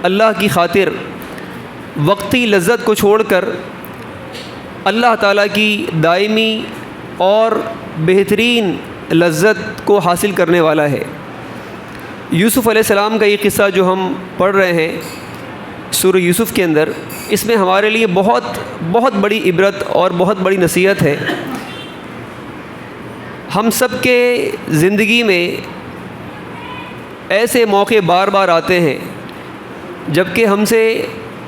اللہ کی خاطر وقتی لذت کو چھوڑ کر اللہ تعالیٰ کی دائمی اور بہترین لذت کو حاصل کرنے والا ہے۔ یوسف علیہ السلام کا یہ قصہ جو ہم پڑھ رہے ہیں سورہ یوسف کے اندر، اس میں ہمارے لیے بہت بڑی عبرت اور بہت بڑی نصیحت ہے۔ ہم سب کے زندگی میں ایسے موقع بار بار آتے ہیں جب کہ ہم سے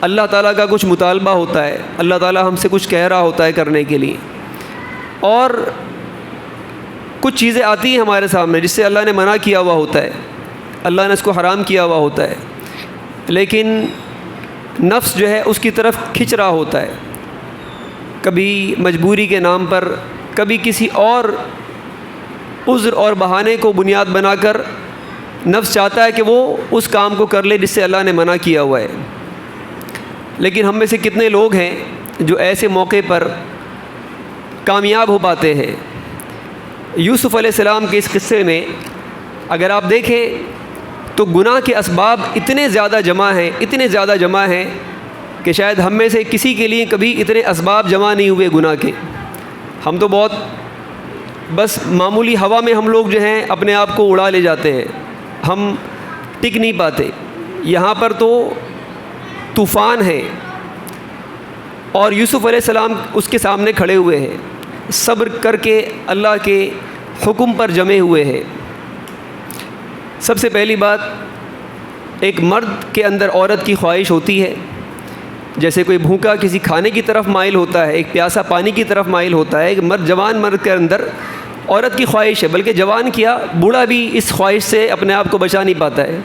اللہ تعالیٰ کا کچھ مطالبہ ہوتا ہے، اللہ تعالیٰ ہم سے کچھ کہہ رہا ہوتا ہے کرنے کے لیے، اور کچھ چیزیں آتی ہیں ہمارے سامنے جس سے اللہ نے منع کیا ہوا ہوتا ہے، اللہ نے اس کو حرام کیا ہوا ہوتا ہے، لیکن نفس جو ہے اس کی طرف کھنچ رہا ہوتا ہے، کبھی مجبوری کے نام پر، کبھی کسی اور عذر اور بہانے کو بنیاد بنا کر نفس چاہتا ہے کہ وہ اس کام کو کر لے جس سے اللہ نے منع کیا ہوا ہے۔ لیکن ہم میں سے کتنے لوگ ہیں جو ایسے موقع پر کامیاب ہو پاتے ہیں؟ یوسف علیہ السلام کے اس قصے میں اگر آپ دیکھیں تو گناہ کے اسباب اتنے زیادہ جمع ہیں کہ شاید ہم میں سے کسی کے لیے کبھی اتنے اسباب جمع نہیں ہوئے گناہ کے۔ ہم تو بس معمولی ہوا میں ہم لوگ جو ہیں اپنے آپ کو اڑا لے جاتے ہیں، ہم ٹک نہیں پاتے۔ یہاں پر تو طوفان ہے اور یوسف علیہ السلام اس کے سامنے کھڑے ہوئے ہیں، صبر کر کے اللہ کے حکم پر جمے ہوئے ہیں۔ سب سے پہلی بات، ایک مرد کے اندر عورت کی خواہش ہوتی ہے، جیسے کوئی بھوکا کسی کھانے کی طرف مائل ہوتا ہے، ایک پیاسا پانی کی طرف مائل ہوتا ہے۔ ایک جوان مرد کے اندر عورت کی خواہش ہے، بلکہ جوان کیا بوڑھا بھی اس خواہش سے اپنے آپ کو بچا نہیں پاتا ہے۔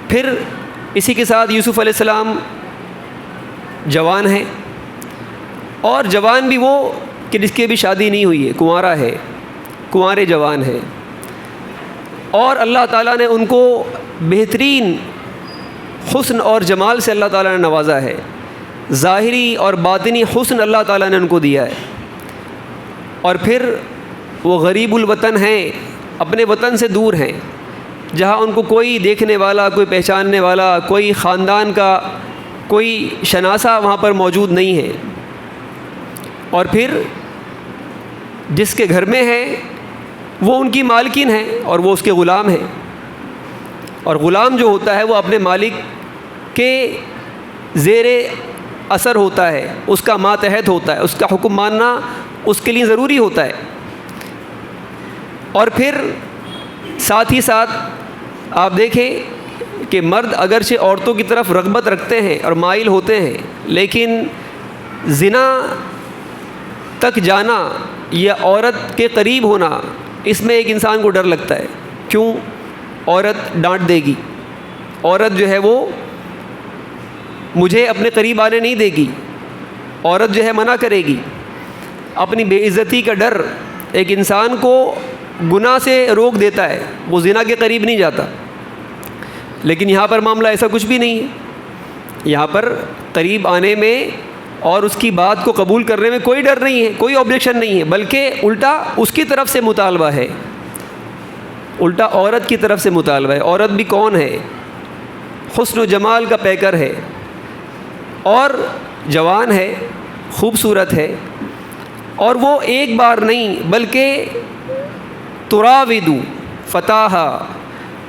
پھر اسی کے ساتھ یوسف علیہ السلام جوان ہیں، اور جوان بھی وہ کہ جس کی ابھی شادی نہیں ہوئی ہے، کنوارا ہے، کنوارے جوان ہیں، اور اللہ تعالیٰ نے ان کو بہترین حسن اور جمال سے اللہ تعالیٰ نے نوازا ہے، ظاہری اور باطنی حسن اللہ تعالیٰ نے ان کو دیا ہے۔ اور پھر وہ غریب الوطن ہیں، اپنے وطن سے دور ہیں، جہاں ان کو کوئی دیکھنے والا، کوئی پہچاننے والا، کوئی خاندان کا کوئی شناسہ وہاں پر موجود نہیں ہے۔ اور پھر جس کے گھر میں ہے وہ ان کی مالکن ہے اور وہ اس کے غلام ہیں، اور غلام جو ہوتا ہے وہ اپنے مالک کے زیر اثر ہوتا ہے، اس کا ماتحت ہوتا ہے، اس کا حکم ماننا اس کے لیے ضروری ہوتا ہے۔ اور پھر ساتھ ہی ساتھ آپ دیکھیں کہ مرد اگرچہ عورتوں کی طرف رغبت رکھتے ہیں اور مائل ہوتے ہیں، لیکن زنا تک جانا یا عورت کے قریب ہونا، اس میں ایک انسان کو ڈر لگتا ہے۔ کیوں؟ عورت ڈانٹ دے گی، عورت جو ہے وہ مجھے اپنے قریب آنے نہیں دے گی، عورت جو ہے منع کرے گی۔ اپنی بے عزتی کا ڈر ایک انسان کو گناہ سے روک دیتا ہے، وہ زنا کے قریب نہیں جاتا۔ لیکن یہاں پر معاملہ ایسا کچھ بھی نہیں ہے، یہاں پر قریب آنے میں اور اس کی بات کو قبول کرنے میں کوئی ڈر نہیں ہے، کوئی آبجیکشن نہیں ہے، بلکہ الٹا اس کی طرف سے مطالبہ ہے، الٹا عورت کی طرف سے مطالبہ ہے۔ عورت بھی کون ہے؟ حسن و جمال کا پیکر ہے، اور جوان ہے، خوبصورت ہے، اور وہ ایک بار نہیں بلکہ تراودو فتاحا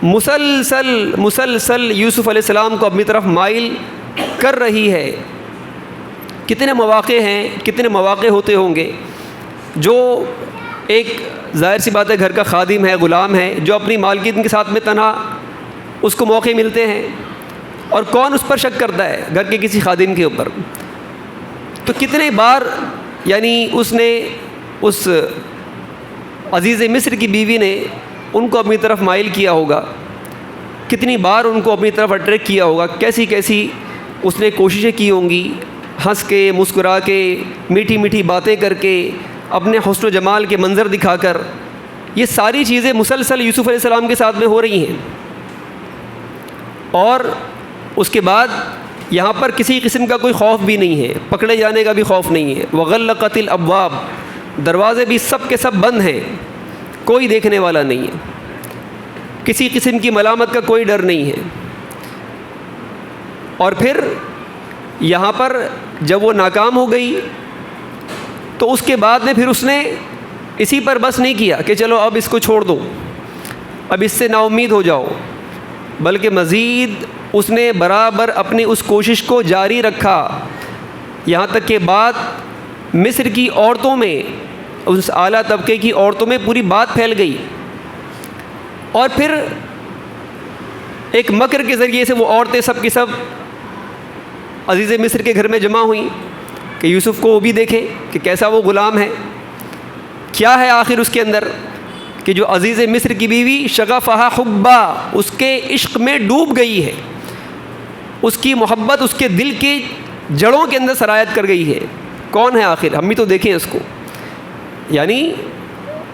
مسلسل یوسف علیہ السلام کو اپنی طرف مائل کر رہی ہے۔ کتنے مواقع ہیں، کتنے مواقع ہوتے ہوں گے جو ایک ظاہر سی بات ہے گھر کا خادم ہے، غلام ہے، جو اپنی مالکن کے ساتھ میں تنہا اس کو موقع ملتے ہیں، اور کون اس پر شک کرتا ہے؟ گھر کے کسی خادم کے اوپر۔ تو کتنے بار یعنی اس عزیز مصر کی بیوی نے ان کو اپنی طرف مائل کیا ہوگا، کتنی بار ان کو اپنی طرف اٹریکٹ کیا ہوگا، کیسی اس نے کوششیں کی ہوں گی، ہنس کے، مسکرا کے، میٹھی میٹھی باتیں کر کے، اپنے حسن و جمال کے منظر دکھا کر۔ یہ ساری چیزیں مسلسل یوسف علیہ السلام کے ساتھ میں ہو رہی ہیں، اور اس کے بعد یہاں پر کسی قسم کا کوئی خوف بھی نہیں ہے، پکڑے جانے کا بھی خوف نہیں ہے۔ وغلقت الابواب، دروازے بھی سب کے سب بند ہیں، کوئی دیکھنے والا نہیں ہے، کسی قسم کی ملامت کا کوئی ڈر نہیں ہے۔ اور پھر یہاں پر جب وہ ناکام ہو گئی تو اس کے بعد میں پھر اس نے اسی پر بس نہیں کیا کہ چلو اب اس کو چھوڑ دو، اب اس سے نا امید ہو جاؤ، بلکہ مزید اس نے برابر اپنی اس کوشش کو جاری رکھا، یہاں تک کہ بات مصر کی عورتوں میں، اس اعلیٰ طبقے کی عورتوں میں پوری بات پھیل گئی، اور پھر ایک مکر کے ذریعے سے وہ عورتیں سب کی سب عزیز مصر کے گھر میں جمع ہوئیں کہ یوسف کو وہ بھی دیکھے کہ کیسا وہ غلام ہے، کیا ہے آخر اس کے اندر، کہ جو عزیز مصر کی بیوی شغفہا حبا، اس کے عشق میں ڈوب گئی ہے، اس کی محبت اس کے دل کی جڑوں کے اندر سرایت کر گئی ہے۔ کون ہے آخر، ہم بھی تو دیکھیں اس کو۔ یعنی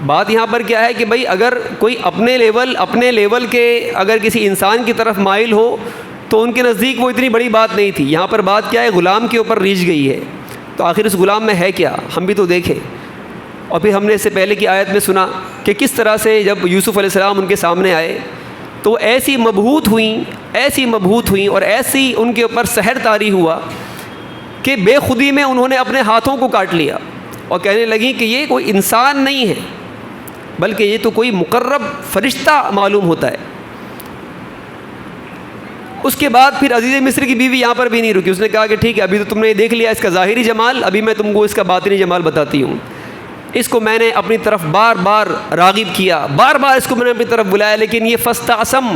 بات یہاں پر کیا ہے کہ بھائی اگر کوئی اپنے لیول کے اگر کسی انسان کی طرف مائل ہو تو ان کے نزدیک وہ اتنی بڑی بات نہیں تھی، یہاں پر بات کیا ہے، غلام کے اوپر ریچھ گئی ہے، تو آخر اس غلام میں ہے کیا، ہم بھی تو دیکھیں۔ اور پھر ہم نے اس سے پہلے کی آیت میں سنا کہ کس طرح سے جب یوسف علیہ السلام ان کے سامنے آئے تو ایسی مبہوت ہوئیں اور ایسی ان کے اوپر سحر طاری ہوا کہ بے خودی میں انہوں نے اپنے ہاتھوں کو کاٹ لیا اور کہنے لگیں کہ یہ کوئی انسان نہیں ہے بلکہ یہ تو کوئی مقرب فرشتہ معلوم ہوتا ہے۔ اس کے بعد پھر عزیز مصر کی بیوی یہاں پر بھی نہیں رکی، اس نے کہا کہ ٹھیک ہے، ابھی تو تم نے دیکھ لیا اس کا ظاہری جمال، ابھی میں تم کو اس کا باطنی جمال بتاتی ہوں۔ اس کو میں نے اپنی طرف بار بار راغب کیا، بار بار اس کو میں نے اپنی طرف بلایا، لیکن یہ فاستعصم،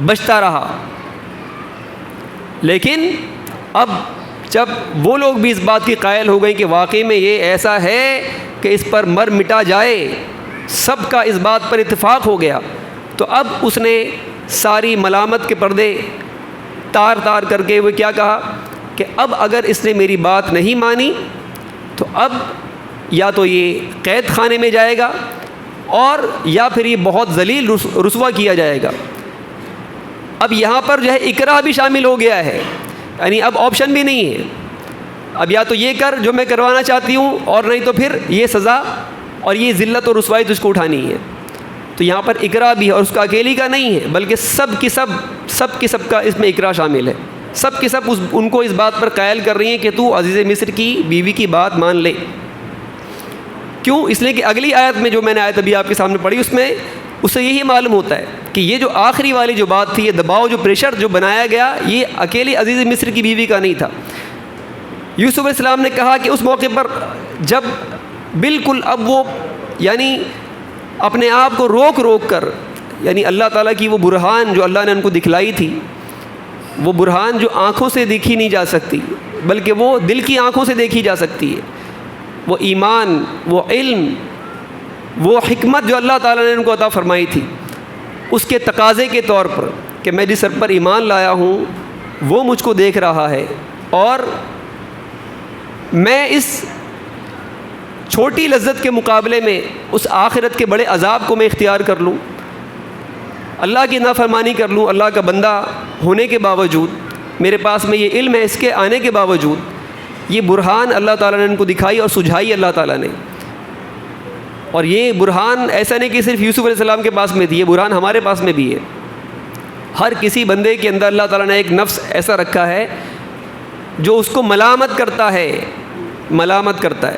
بچتا رہا۔ لیکن اب جب وہ لوگ بھی اس بات کی قائل ہو گئے کہ واقعی میں یہ ایسا ہے کہ اس پر مر مٹا جائے، سب کا اس بات پر اتفاق ہو گیا، تو اب اس نے ساری ملامت کے پردے تار تار کر کے وہ کیا کہا کہ اب اگر اس نے میری بات نہیں مانی تو اب یا تو یہ قید خانے میں جائے گا اور یا پھر یہ بہت ذلیل رسوا کیا جائے گا۔ اب یہاں پر جو ہے اکراہ بھی شامل ہو گیا ہے، یعنی اب آپشن بھی نہیں ہے، اب یا تو یہ کر جو میں کروانا چاہتی ہوں اور نہیں تو پھر یہ سزا اور یہ ذلت اور رسوائی تجھ کو اٹھانی ہے۔ تو یہاں پر اکراہ بھی ہے، اور اس کا اکیلی کا نہیں ہے بلکہ سب کی سب کا اس میں اکراہ شامل ہے، سب کی سب ان کو اس بات پر قائل کر رہی ہیں کہ تو عزیز مصر کی بیوی کی بات مان لے۔ کیوں؟ اس لیے کہ اگلی آیت میں جو میں نے آیت ابھی آپ کے سامنے پڑھی اس سے یہی معلوم ہوتا ہے کہ یہ جو آخری والی جو بات تھی، یہ دباؤ جو پریشر جو بنایا گیا، یہ اکیلی عزیز مصر کی بیوی کا نہیں تھا۔ یوسف علیہ السلام نے کہا کہ اس موقع پر جب بالکل اب وہ یعنی اپنے آپ کو روک کر، یعنی اللہ تعالیٰ کی وہ برہان جو اللہ نے ان کو دکھلائی تھی، وہ برہان جو آنکھوں سے دیکھی نہیں جا سکتی بلکہ وہ دل کی آنکھوں سے دیکھی جا سکتی ہے، وہ ایمان، وہ علم، وہ حکمت جو اللہ تعالیٰ نے ان کو عطا فرمائی تھی، اس کے تقاضے کے طور پر کہ میں جس رب پر ایمان لایا ہوں وہ مجھ کو دیکھ رہا ہے، اور میں اس چھوٹی لذت کے مقابلے میں اس آخرت کے بڑے عذاب کو میں اختیار کر لوں، اللہ کی نافرمانی کر لوں، اللہ کا بندہ ہونے کے باوجود، میرے پاس میں یہ علم ہے اس کے آنے کے باوجود، یہ برہان اللہ تعالیٰ نے ان کو دکھائی اور سجھائی اللہ تعالیٰ نے۔ اور یہ برہان ایسا نہیں کہ صرف یوسف علیہ السلام کے پاس میں تھی، یہ برہان ہمارے پاس میں بھی ہے۔ ہر کسی بندے کے اندر اللہ تعالیٰ نے ایک نفس ایسا رکھا ہے جو اس کو ملامت کرتا ہے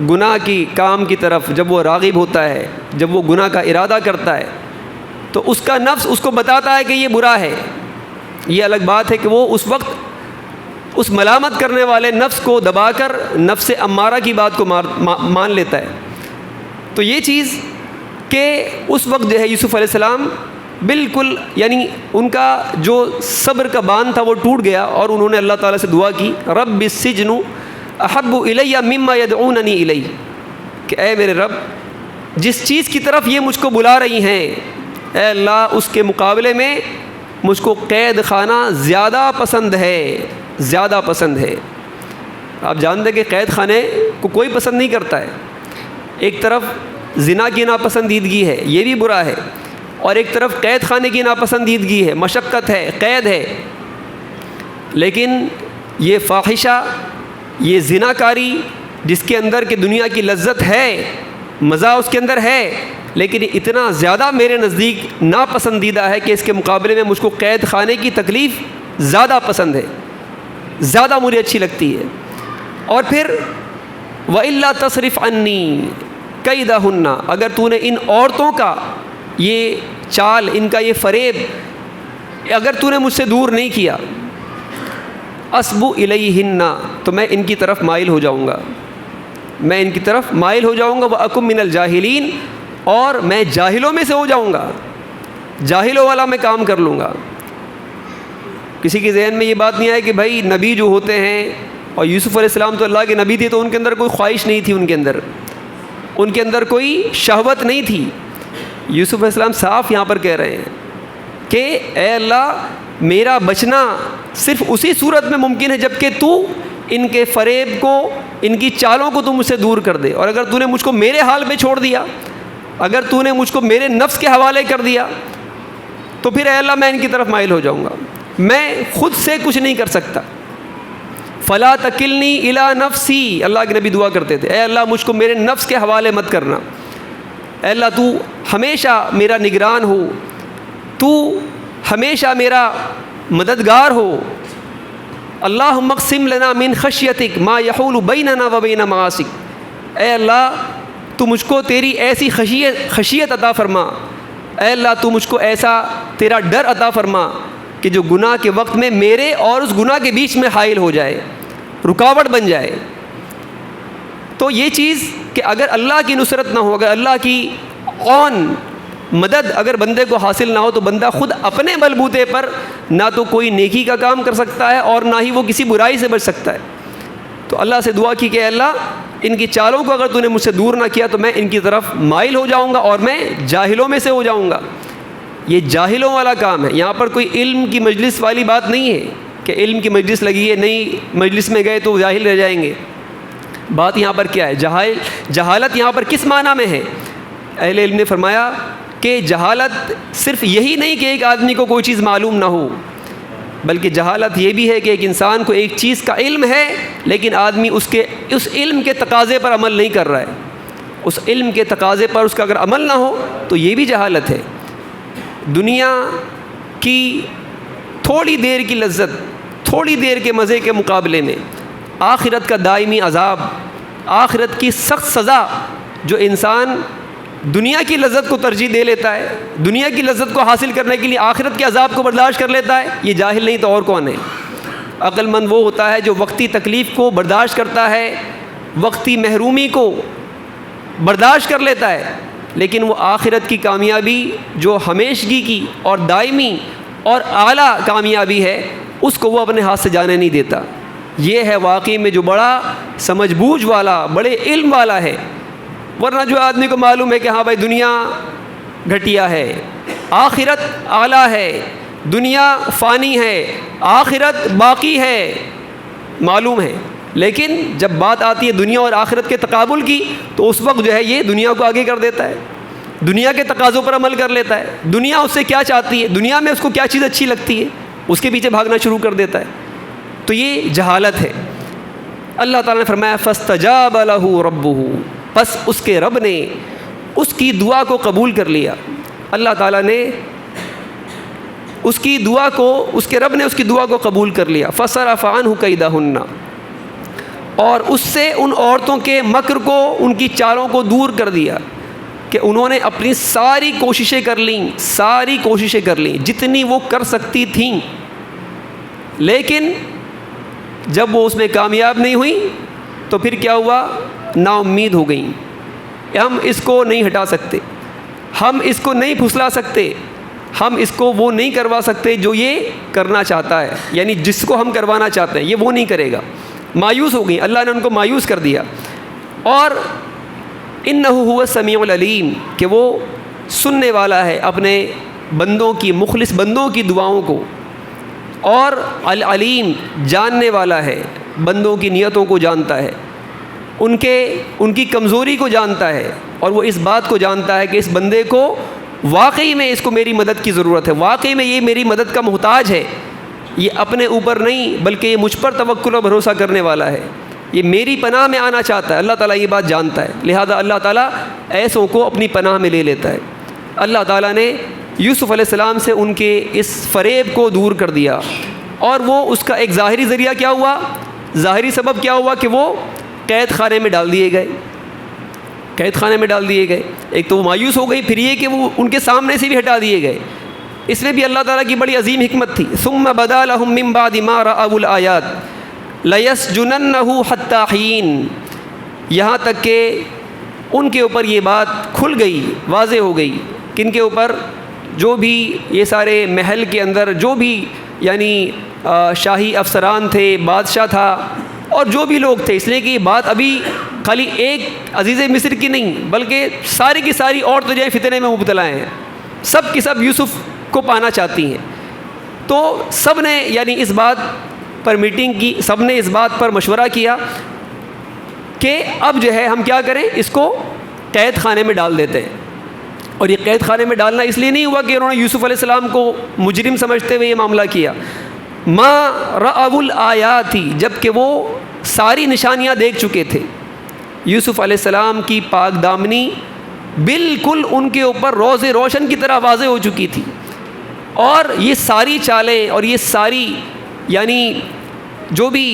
گناہ کی کام کی طرف، جب وہ راغب ہوتا ہے، جب وہ گناہ کا ارادہ کرتا ہے تو اس کا نفس اس کو بتاتا ہے کہ یہ برا ہے۔ یہ الگ بات ہے کہ وہ اس وقت اس ملامت کرنے والے نفس کو دبا کر نفس امارہ کی بات کو مان لیتا ہے۔ تو یہ چیز کہ اس وقت جو ہے یوسف علیہ السلام بالکل یعنی ان کا جو صبر کا باندھ تھا وہ ٹوٹ گیا، اور انہوں نے اللہ تعالیٰ سے دعا کی، رب السجن احب الی مما یدعوننی الی، کہ اے میرے رب جس چیز کی طرف یہ مجھ کو بلا رہی ہیں، اے اللہ اس کے مقابلے میں مجھ کو قید خانہ زیادہ پسند ہے۔ آپ جانتے کہ قید خانے کو کوئی پسند نہیں کرتا ہے، ایک طرف زنا کی ناپسندیدگی ہے، یہ بھی برا ہے، اور ایک طرف قید خانے کی ناپسندیدگی ہے، مشقت ہے، قید ہے، لیکن یہ فاحشہ، یہ زنا کاری جس کے اندر کہ دنیا کی لذت ہے، مزہ اس کے اندر ہے، لیکن اتنا زیادہ میرے نزدیک ناپسندیدہ ہے کہ اس کے مقابلے میں مجھ کو قید خانے کی تکلیف زیادہ پسند ہے، زیادہ مجھے اچھی لگتی ہے۔ اور پھر وَإِلَّا تَصْرِفْ عَنِّي كَيْدَهُنَّ، اگر تو نے ان عورتوں کا یہ چال، ان کا یہ فریب اگر تو نے مجھ سے دور نہیں کیا، أَصْبُ إِلَيْهِنَّ، تو میں ان کی طرف مائل ہو جاؤں گا، میں ان کی طرف مائل ہو جاؤں گا، وَأَكُن مِّنَ الْجَاهِلِينَ، اور میں جاہلوں میں سے ہو جاؤں گا، جاہلوں والا میں کام کر لوں گا۔ کسی کے ذہن میں یہ بات نہیں آئے کہ بھائی نبی جو ہوتے ہیں، اور یوسف علیہ السلام تو اللہ کے نبی تھے، تو ان کے اندر کوئی خواہش نہیں تھی، ان کے اندر کوئی شہوت نہیں تھی۔ یوسف علیہ السلام صاف یہاں پر کہہ رہے ہیں کہ اے اللہ میرا بچنا صرف اسی صورت میں ممکن ہے جب کہ تو ان کے فریب کو، ان کی چالوں کو تو مجھ سے دور کر دے، اور اگر تو نے مجھ کو میرے حال پہ چھوڑ دیا، اگر تو نے مجھ کو میرے نفس کے حوالے کر دیا، تو پھر اے اللہ میں ان کی طرف مائل ہو جاؤں گا، میں خود سے کچھ نہیں کر سکتا۔ فلا تکلنی الی نفسی، اللہ کے نبی دعا کرتے تھے، اے اللہ مجھ کو میرے نفس کے حوالے مت کرنا، اے اللہ تو ہمیشہ میرا نگران ہو، تو ہمیشہ میرا مددگار ہو۔ اللہم اقسم لنا من خشیتک ما یحول بیننا و بین معاصیک، اے اللہ تو مجھ کو تیری ایسی خشیت عطا فرما، اے اللہ تو مجھ کو ایسا تیرا ڈر عطا فرما کہ جو گناہ کے وقت میں میرے اور اس گناہ کے بیچ میں حائل ہو جائے، رکاوٹ بن جائے۔ تو یہ چیز کہ اگر اللہ کی نصرت نہ ہو، اگر اللہ کی عون مدد اگر بندے کو حاصل نہ ہو، تو بندہ خود اپنے بلبوتے پر نہ تو کوئی نیکی کا کام کر سکتا ہے اور نہ ہی وہ کسی برائی سے بچ سکتا ہے۔ تو اللہ سے دعا کی کہ اللہ ان کی چالوں کو اگر تو نے مجھ سے دور نہ کیا تو میں ان کی طرف مائل ہو جاؤں گا اور میں جاہلوں میں سے ہو جاؤں گا۔ یہ جاہلوں والا کام ہے، یہاں پر کوئی علم کی مجلس والی بات نہیں ہے کہ علم کی مجلس لگی ہے، نہیں مجلس میں گئے تو جاہل رہ جائیں گے۔ بات یہاں پر کیا ہے؟ جہالت یہاں پر کس معنی میں ہے؟ اہل علم نے فرمایا کہ جہالت صرف یہی نہیں کہ ایک آدمی کو کوئی چیز معلوم نہ ہو، بلکہ جہالت یہ بھی ہے کہ ایک انسان کو ایک چیز کا علم ہے لیکن آدمی اس علم کے تقاضے پر عمل نہیں کر رہا ہے، اس علم کے تقاضے پر اس کا اگر عمل نہ ہو تو یہ بھی جہالت ہے۔ دنیا کی تھوڑی دیر کی لذت، تھوڑی دیر کے مزے کے مقابلے میں آخرت کا دائمی عذاب، آخرت کی سخت سزا، جو انسان دنیا کی لذت کو ترجیح دے لیتا ہے، دنیا کی لذت کو حاصل کرنے کے لیے آخرت کے عذاب کو برداشت کر لیتا ہے، یہ جاہل نہیں تو اور کون ہے؟ عقل مند وہ ہوتا ہے جو وقتی تکلیف کو برداشت کرتا ہے، وقتی محرومی کو برداشت کر لیتا ہے، لیکن وہ آخرت کی کامیابی جو ہمیشگی کی اور دائمی اور اعلیٰ کامیابی ہے، اس کو وہ اپنے ہاتھ سے جانے نہیں دیتا۔ یہ ہے واقعی میں جو بڑا سمجھ بوجھ والا، بڑے علم والا ہے۔ ورنہ جو آدمی کو معلوم ہے کہ ہاں بھائی دنیا گھٹیا ہے، آخرت اعلیٰ ہے، دنیا فانی ہے، آخرت باقی ہے، معلوم ہے، لیکن جب بات آتی ہے دنیا اور آخرت کے تقابل کی تو اس وقت جو ہے یہ دنیا کو آگے کر دیتا ہے، دنیا کے تقاضوں پر عمل کر لیتا ہے۔ دنیا اس سے کیا چاہتی ہے، دنیا میں اس کو کیا چیز اچھی لگتی ہے، اس کے پیچھے بھاگنا شروع کر دیتا ہے۔ تو یہ جہالت ہے۔ اللہ تعالیٰ نے فرمایا فاستجاب لہ ربہ، بس اس کے رب نے اس کی دعا کو قبول کر لیا۔ اللہ تعالیٰ نے اس کی دعا کو، اس کے رب نے اس کی دعا کو قبول کر لیا۔ فصرف عنہ کیدہن، اور اس سے ان عورتوں کے مکر کو، ان کی چالوں کو دور کر دیا کہ انہوں نے اپنی ساری کوششیں کر لیں، جتنی وہ کر سکتی تھیں، لیکن جب وہ اس میں کامیاب نہیں ہوئی تو پھر کیا ہوا؟ نا امید ہو گئیں۔ ہم اس کو نہیں ہٹا سکتے، ہم اس کو نہیں پھسلا سکتے، ہم اس کو وہ نہیں کروا سکتے جو یہ کرنا چاہتا ہے، یعنی جس کو ہم کروانا چاہتے ہیں یہ وہ نہیں کرے گا۔ مایوس ہو گئی، اللہ نے ان کو مایوس کر دیا۔ اور انہ هو السمیع العلیم، کہ وہ سننے والا ہے اپنے بندوں کی، مخلص بندوں کی دعاؤں کو، اور العلیم، جاننے والا ہے، بندوں کی نیتوں کو جانتا ہے، ان کی کمزوری کو جانتا ہے، اور وہ اس بات کو جانتا ہے کہ اس بندے کو واقعی میں اس کو میری مدد کی ضرورت ہے، واقعی میں یہ میری مدد کا محتاج ہے، یہ اپنے اوپر نہیں بلکہ یہ مجھ پر توکل و بھروسہ کرنے والا ہے، یہ میری پناہ میں آنا چاہتا ہے۔ اللہ تعالیٰ یہ بات جانتا ہے، لہذا اللہ تعالیٰ ایسوں کو اپنی پناہ میں لے لیتا ہے۔ اللہ تعالیٰ نے یوسف علیہ السلام سے ان کے اس فریب کو دور کر دیا، اور وہ اس کا ایک ظاہری ذریعہ کیا ہوا، ظاہری سبب کیا ہوا کہ وہ قید خانے میں ڈال دیے گئے، قید خانے میں ڈال دیے گئے۔ ایک تو وہ مایوس ہو گئی، پھر یہ کہ وہ ان کے سامنے سے بھی ہٹا دیے گئے۔ اس میں بھی اللہ تعالیٰ کی بڑی عظیم حکمت تھی۔ ثم بدا لهم من بعد ما رأوا الآیات لیسجننہ حتی حین، یہاں تک کہ ان کے اوپر یہ بات کھل گئی، واضح ہو گئی، کن کے اوپر؟ جو بھی یہ سارے محل کے اندر جو بھی یعنی شاہی افسران تھے، بادشاہ تھا، اور جو بھی لوگ تھے، اس لیے کہ یہ بات ابھی خالی ایک عزیز مصر کی نہیں بلکہ ساری کی ساری اور تو جو فتنے میں مبتلا ہیں، سب کی سب یوسف کو پانا چاہتی ہیں۔ تو سب نے یعنی اس بات پر میٹنگ کی، سب نے اس بات پر مشورہ کیا کہ اب جو ہے ہم کیا کریں، اس کو قید خانے میں ڈال دیتے ہیں۔ اور یہ قید خانے میں ڈالنا اس لیے نہیں ہوا کہ انہوں نے یوسف علیہ السلام کو مجرم سمجھتے ہوئے یہ معاملہ کیا۔ ما رأوا الآیات، جب کہ وہ ساری نشانیاں دیکھ چکے تھے، یوسف علیہ السلام کی پاک دامنی بالکل ان کے اوپر روز روشن کی طرح واضح ہو چکی تھی، اور یہ ساری چالیں اور یہ ساری یعنی جو بھی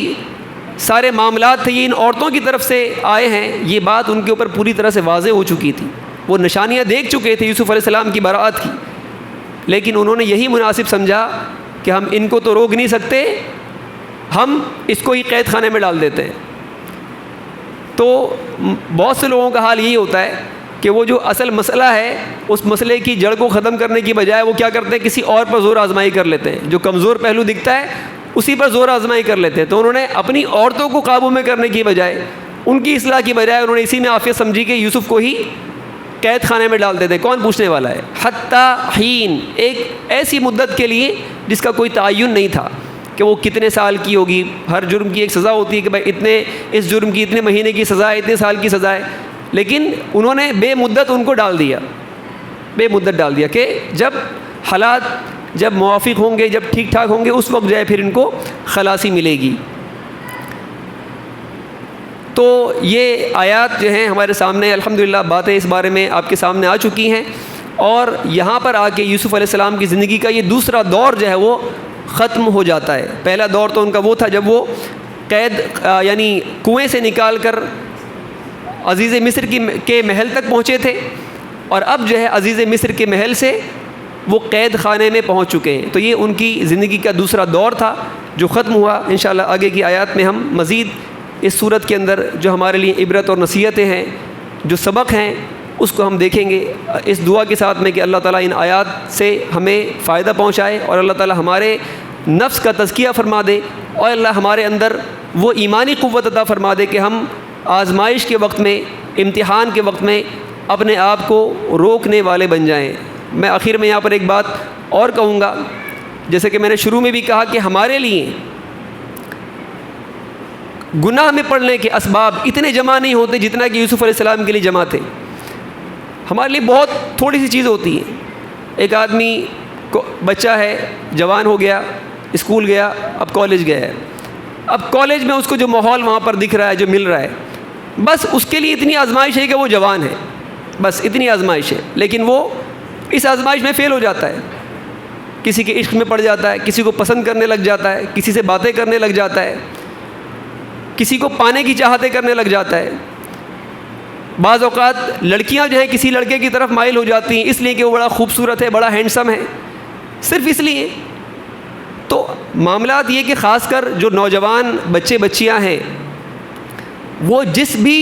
سارے معاملات تھے یہ ان عورتوں کی طرف سے آئے ہیں، یہ بات ان کے اوپر پوری طرح سے واضح ہو چکی تھی۔ وہ نشانیاں دیکھ چکے تھے یوسف علیہ السلام کی براءت کی، لیکن انہوں نے یہی مناسب سمجھا کہ ہم ان کو تو روک نہیں سکتے، ہم اس کو ہی قید خانے میں ڈال دیتے ہیں۔ تو بہت سے لوگوں کا حال یہی ہوتا ہے کہ وہ جو اصل مسئلہ ہے اس مسئلے کی جڑ کو ختم کرنے کی بجائے وہ کیا کرتے ہیں، کسی اور پر زور آزمائی کر لیتے ہیں، جو کمزور پہلو دکھتا ہے اسی پر زور آزمائی کر لیتے ہیں۔ تو انہوں نے اپنی عورتوں کو قابو میں کرنے کی بجائے، ان کی اصلاح کی بجائے انہوں نے اسی میں عافیت سمجھی کہ یوسف کو ہی قید خانے میں ڈال دیتے، کون پوچھنے والا ہے۔ حتی حین، ایک ایسی مدت کے لیے جس کا کوئی تعین نہیں تھا کہ وہ کتنے سال کی ہوگی۔ ہر جرم کی ایک سزا ہوتی ہے کہ بھائی اتنے، اس جرم کی اتنے مہینے کی سزا ہے، اتنے سال کی سزا ہے، لیکن انہوں نے بے مدت ان کو ڈال دیا، بے مدت ڈال دیا کہ جب حالات جب موافق ہوں گے، جب ٹھیک ٹھاک ہوں گے، اس وقت جو ہے پھر ان کو خلاصی ملے گی۔ تو یہ آیات جو ہیں ہمارے سامنے الحمدللہ باتیں اس بارے میں آپ کے سامنے آ چکی ہیں، اور یہاں پر آ کے یوسف علیہ السلام کی زندگی کا یہ دوسرا دور جو ہے وہ ختم ہو جاتا ہے۔ پہلا دور تو ان کا وہ تھا جب وہ قید یعنی کنویں سے نکال کر عزیز مصر کے محل تک پہنچے تھے، اور اب جو ہے عزیز مصر کے محل سے وہ قید خانے میں پہنچ چکے ہیں۔ تو یہ ان کی زندگی کا دوسرا دور تھا جو ختم ہوا۔ انشاءاللہ آگے کی آیات میں ہم مزید اس صورت کے اندر جو ہمارے لیے عبرت اور نصیحتیں ہیں، جو سبق ہیں، اس کو ہم دیکھیں گے، اس دعا کے ساتھ میں کہ اللہ تعالیٰ ان آیات سے ہمیں فائدہ پہنچائے، اور اللہ تعالیٰ ہمارے نفس کا تزکیہ فرما دے، اور اللہ ہمارے اندر وہ ایمانی قوت عطا فرما دے کہ ہم آزمائش کے وقت میں، امتحان کے وقت میں اپنے آپ کو روکنے والے بن جائیں۔ میں آخر میں یہاں پر ایک بات اور کہوں گا، جیسے کہ میں نے شروع میں بھی کہا کہ ہمارے لیے گناہ میں پڑنے کے اسباب اتنے جمع نہیں ہوتے جتنا کہ یوسف علیہ السلام کے لیے جمع تھے۔ ہمارے لیے بہت تھوڑی سی چیز ہوتی ہے۔ ایک آدمی کو بچہ ہے، جوان ہو گیا، اسکول گیا، اب کالج گیا ہے، اب کالج میں اس کو جو ماحول وہاں پر دکھ رہا ہے، جو مل رہا ہے، بس اس کے لیے اتنی آزمائش ہے کہ وہ جوان ہے، بس اتنی آزمائش ہے، لیکن وہ اس آزمائش میں فیل ہو جاتا ہے، کسی کے عشق میں پڑ جاتا ہے، کسی کو پسند کرنے لگ جاتا ہے، کسی سے باتیں کرنے لگ جاتا ہے، کسی کو پانے کی چاہتیں کرنے لگ جاتا ہے۔ بعض اوقات لڑکیاں جو ہیں کسی لڑکے کی طرف مائل ہو جاتی ہیں اس لیے کہ وہ بڑا خوبصورت ہے، بڑا ہینڈسم ہے، صرف اس لیے۔ تو معاملات یہ کہ خاص کر جو نوجوان بچے بچیاں ہیں، وہ جس بھی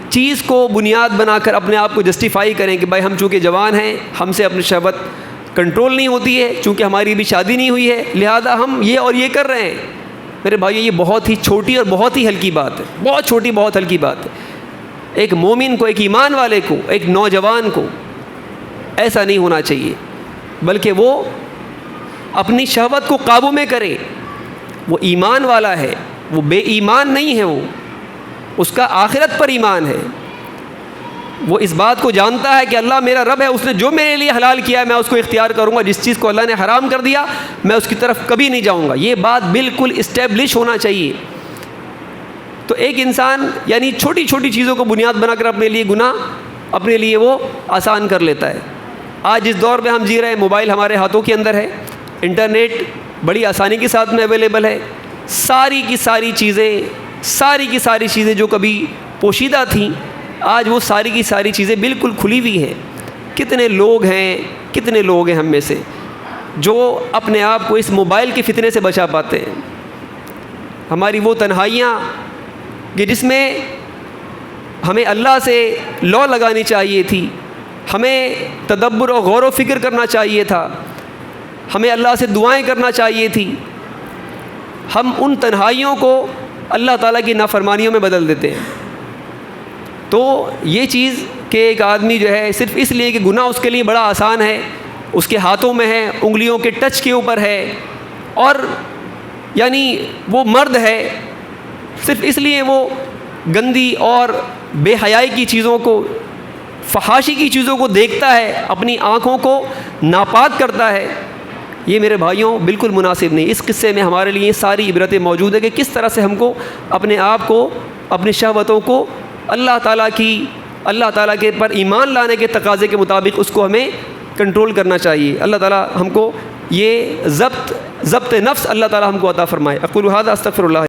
چیز کو بنیاد بنا کر اپنے آپ کو جسٹیفائی کریں کہ بھائی ہم چونکہ جوان ہیں، ہم سے اپنی شہوت کنٹرول نہیں ہوتی ہے، چونکہ ہماری بھی شادی نہیں ہوئی ہے، لہذا ہم یہ اور یہ کر رہے ہیں۔ میرے بھائی یہ بہت ہی چھوٹی اور بہت ہی ہلکی بات ہے، بہت چھوٹی بہت ہلکی بات ہے۔ ایک مومن کو، ایک ایمان والے کو، ایک نوجوان کو ایسا نہیں ہونا چاہیے، بلکہ وہ اپنی شہوت کو قابو میں کرے۔ وہ ایمان والا ہے، وہ بے ایمان نہیں ہے، وہ اس کا آخرت پر ایمان ہے، وہ اس بات کو جانتا ہے کہ اللہ میرا رب ہے، اس نے جو میرے لیے حلال کیا ہے میں اس کو اختیار کروں گا، جس چیز کو اللہ نے حرام کر دیا میں اس کی طرف کبھی نہیں جاؤں گا۔ یہ بات بالکل اسٹیبلش ہونا چاہیے۔ تو ایک انسان یعنی چھوٹی چھوٹی چیزوں کو بنیاد بنا کر اپنے لیے گناہ اپنے لیے وہ آسان کر لیتا ہے۔ آج جس دور میں ہم جی رہے ہیں، موبائل ہمارے ہاتھوں کے اندر ہے، انٹرنیٹ بڑی آسانی کے ساتھ میں اویلیبل ہے. ساری کی ساری چیزیں جو کبھی پوشیدہ تھیں آج وہ ساری کی ساری چیزیں بالکل کھلی ہوئی ہیں. کتنے لوگ ہیں ہم میں سے جو اپنے آپ کو اس موبائل کے فتنے سے بچا پاتے ہیں. ہماری وہ تنہائیاں کہ جس میں ہمیں اللہ سے لو لگانی چاہیے تھی، ہمیں تدبر و غور و فکر کرنا چاہیے تھا، ہمیں اللہ سے دعائیں کرنا چاہیے تھی، ہم ان تنہائیوں کو اللہ تعالیٰ کی نافرمانیوں میں بدل دیتے ہیں. تو یہ چیز کہ ایک آدمی جو ہے صرف اس لیے کہ گناہ اس کے لیے بڑا آسان ہے، اس کے ہاتھوں میں ہے، انگلیوں کے ٹچ کے اوپر ہے، اور یعنی وہ مرد ہے، صرف اس لیے وہ گندی اور بے حیائی کی چیزوں کو، فحاشی کی چیزوں کو دیکھتا ہے، اپنی آنکھوں کو ناپاک کرتا ہے. یہ میرے بھائیوں بالکل مناسب نہیں. اس قصے میں ہمارے لیے ساری عبرتیں موجود ہیں کہ کس طرح سے ہم کو اپنے آپ کو، اپنی شہوتوں کو اللہ تعالیٰ کے پر ایمان لانے کے تقاضے کے مطابق اس کو ہمیں کنٹرول کرنا چاہیے. اللہ تعالیٰ ہم کو یہ ضبط نفس اللہ تعالیٰ ہم کو عطا فرمائے. اقول ھذا استغفر اللہ.